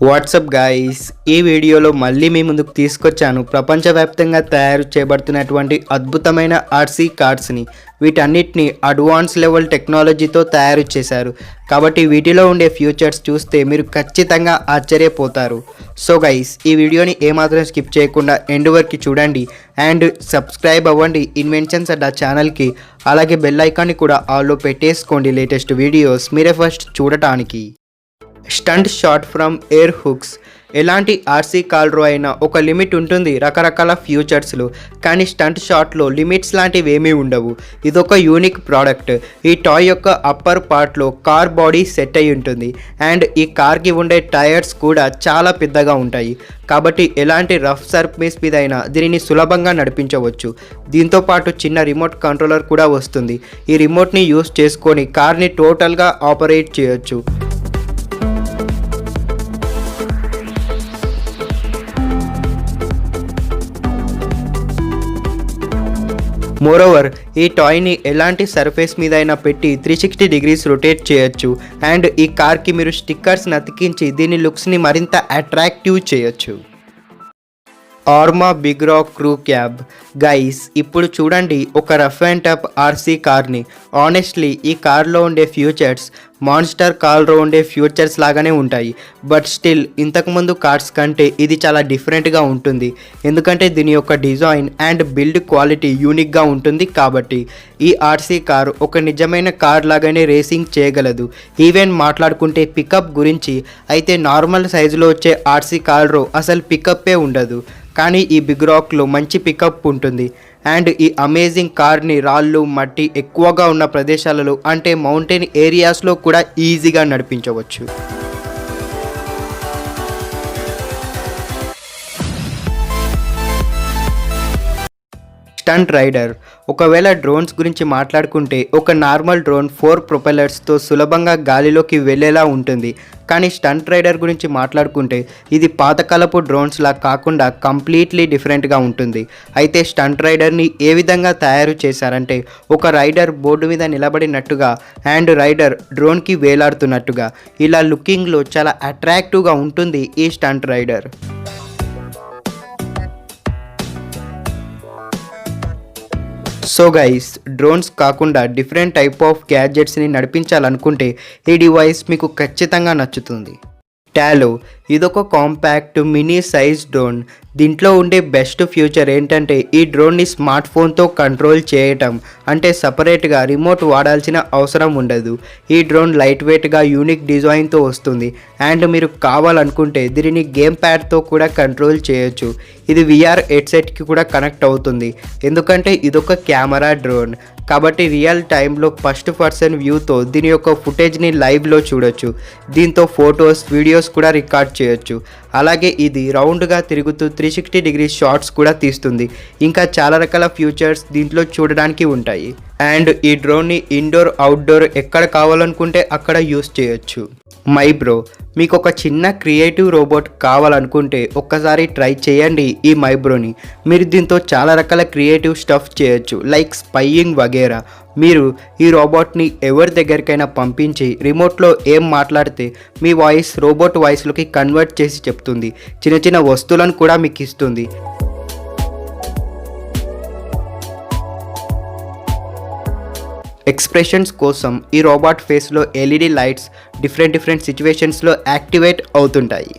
WhatsApp guys, ఈ వీడియోలో మళ్ళీ మీ ముందుకు తీసుకొచ్చాను ప్రపంచవ్యాప్తంగా తయారు చేయబడుతున్నటువంటి అద్భుతమైన ఆర్సీ కార్స్ని. వీటన్నిటిని అడ్వాన్స్ లెవెల్ టెక్నాలజీతో తయారు చేశారు. కాబట్టి వీటిలో ఉండే ఫ్యూచర్స్ చూస్తే మీరు ఖచ్చితంగా ఆశ్చర్యపోతారు. సో గైస్, ఈ వీడియోని ఏమాత్రం స్కిప్ చేయకుండా ఎండ్ వరకు చూడండి అండ్ సబ్స్క్రైబ్ అవ్వండి ఇన్వెన్షన్స్ అడ్డా ఛానల్కి. అలాగే బెల్ ఐకాన్ని కూడా ఆల్లో పెట్టేసుకోండి లేటెస్ట్ వీడియోస్ మీరే ఫస్ట్ చూడటానికి. Stunt shot from Airhogs. ఎలాంటి ఆర్సీ కాల్రో అయినా ఒక లిమిట్ ఉంటుంది రకరకాల ఫ్యూచర్స్లో, కానీ స్టంట్ షాట్లో లిమిట్స్ లాంటివి ఏమీ ఉండవు. ఇదొక యూనిక్ ప్రోడక్ట్. ఈ టాయ్ యొక్క అప్పర్ పార్ట్లో కార్ బాడీ సెట్ అయి ఉంటుంది అండ్ ఈ కార్కి ఉండే టైర్స్ కూడా చాలా పెద్దగా ఉంటాయి. కాబట్టి ఎలాంటి రఫ్ సర్ఫేస్ మీద అయినా దీనిని సులభంగా నడిపించవచ్చు. దీంతోపాటు చిన్న రిమోట్ కంట్రోలర్ కూడా వస్తుంది. ఈ రిమోట్ని యూస్ చేసుకొని కార్ని టోటల్గా ఆపరేట్ చేయొచ్చు. మోరోవర్, ఈ టాయ్ని ఎలాంటి సర్ఫేస్ మీద అయినా పెట్టి 360 డిగ్రీస్ రొటేట్ చేయొచ్చు అండ్ ఈ కార్కి మీరు స్టిక్కర్స్ని అతికించి దీని లుక్స్ని మరింత అట్రాక్టివ్ చేయొచ్చు. ఆర్మా బిగ్రో క్రూ క్యాబ్. గైస్, ఇప్పుడు చూడండి ఒక రఫ్ అండ్ టఫ్ ఆర్సీ కార్ని. ఆనెస్ట్లీ ఈ కార్లో ఉండే ఫ్యూచర్స్ మాన్స్టర్ కార్లో ఉండే ఫ్యూచర్స్ లాగానే ఉంటాయి. బట్ స్టిల్ ఇంతకుముందు కార్స్ కంటే ఇది చాలా డిఫరెంట్గా ఉంటుంది. ఎందుకంటే దీని యొక్క డిజైన్ అండ్ బిల్డ్ క్వాలిటీ యూనిక్గా ఉంటుంది. కాబట్టి ఈ ఆర్సీ కార్ ఒక నిజమైన కార్ లాగానే రేసింగ్ చేయగలదు. ఈవెన్ మాట్లాడుకుంటే పికప్ గురించి అయితే నార్మల్ సైజులో వచ్చే ఆర్సీ కార్లో అసలు పికప్పే ఉండదు. కానీ ఈ బిగ్ రాక్లో మంచి పికప్ ఉంటుంది అండ్ ఈ అమేజింగ్ కార్ని రాళ్ళు మట్టి ఎక్కువగా ఉన్న ప్రదేశాలలో అంటే మౌంటైన్ ఏరియాస్లో కూడా ఈజీగా నడిపించవచ్చు. Stunt rider. ఒకవేళ డ్రోన్స్ గురించి మాట్లాడుకుంటే ఒక నార్మల్ డ్రోన్ 4 ప్రొపెల్లర్స్తో సులభంగా గాలిలోకి వెళ్ళేలా ఉంటుంది. కానీ స్టంట్ రైడర్ గురించి మాట్లాడుకుంటే ఇది పాతకాలపు డ్రోన్స్లా కాకుండా కంప్లీట్లీ డిఫరెంట్గా ఉంటుంది. అయితే స్టంట్ రైడర్ని ఏ విధంగా తయారు చేశారంటే ఒక రైడర్ బోర్డు మీద నిలబడినట్టుగా అండ్ రైడర్ డ్రోన్కి వేలాడుతున్నట్టుగా ఇలా లుకింగ్లో చాలా అట్రాక్టివ్గా ఉంటుంది ఈ stunt rider. So guys, drones కాకుండా డిఫరెంట్ టైప్ ఆఫ్ గ్యాడ్జెట్స్ని నడిపించాలనుకుంటే ఈ డివైస్ మీకు ఖచ్చితంగా నచ్చుతుంది. టాలో. ఇదొక కాంపాక్ట్ మినీ సైజ్ డ్రోన్. దీంట్లో ఉండే బెస్ట్ ఫ్యూచర్ ఏంటంటే ఈ డ్రోన్ని స్మార్ట్ ఫోన్తో కంట్రోల్ చేయటం. అంటే సపరేట్గా రిమోట్ వాడాల్సిన అవసరం ఉండదు. ఈ డ్రోన్ లైట్ వెయిట్గా యూనిక్ డిజైన్తో వస్తుంది అండ్ మీరు కావాలనుకుంటే దీనిని గేమ్ ప్యాడ్తో కూడా కంట్రోల్ చేయొచ్చు. ఇది విఆర్ హెడ్సెట్కి కూడా కనెక్ట్ అవుతుంది. ఎందుకంటే ఇదొక కెమెరా డ్రోన్ కాబట్టి రియల్ టైంలో ఫస్ట్ పర్సన్ వ్యూతో దీని యొక్క ఫుటేజ్ని లైవ్లో చూడొచ్చు. దీంతో ఫొటోస్ వీడియోస్ కూడా రికార్డ్ చేయొచ్చు. అలాగే ఇది రౌండ్గా తిరుగుతూ 360 డిగ్రీ షాట్స్ కూడా తీస్తుంది. ఇంకా చాలా రకాల ఫ్యూచర్స్ దీంట్లో చూడడానికి ఉంటాయి అండ్ ఈ డ్రోన్ని ఇండోర్ అవుట్డోర్ ఎక్కడ కావాలనుకుంటే అక్కడ యూస్ చేయొచ్చు. మైబ్రో. మీకు ఒక చిన్న క్రియేటివ్ రోబోట్ కావాలనుకుంటే ఒక్కసారి ట్రై చేయండి ఈ మైబ్రోని. మీరు దీంతో చాలా రకాల క్రియేటివ్ స్టఫ్ చేయొచ్చు లైక్ స్పైయింగ్ వగేరా. మీరు ఈ రోబోట్ని ఎవరి దగ్గరికైనా పంపించి రిమోట్లో ఏం మాట్లాడితే మీ వాయిస్ రోబోట్ వాయిస్లోకి కన్వర్ట్ చేసి చెప్తుంది. చిన్న చిన్న వస్తువులను కూడా మీకు ఇస్తుంది. ఎక్స్ప్రెషన్స్ కోసం ఈ రోబోట్ ఫేస్లో LED లైట్స్ డిఫరెంట్ సిచ్యువేషన్స్లో యాక్టివేట్ అవుతుంటాయి.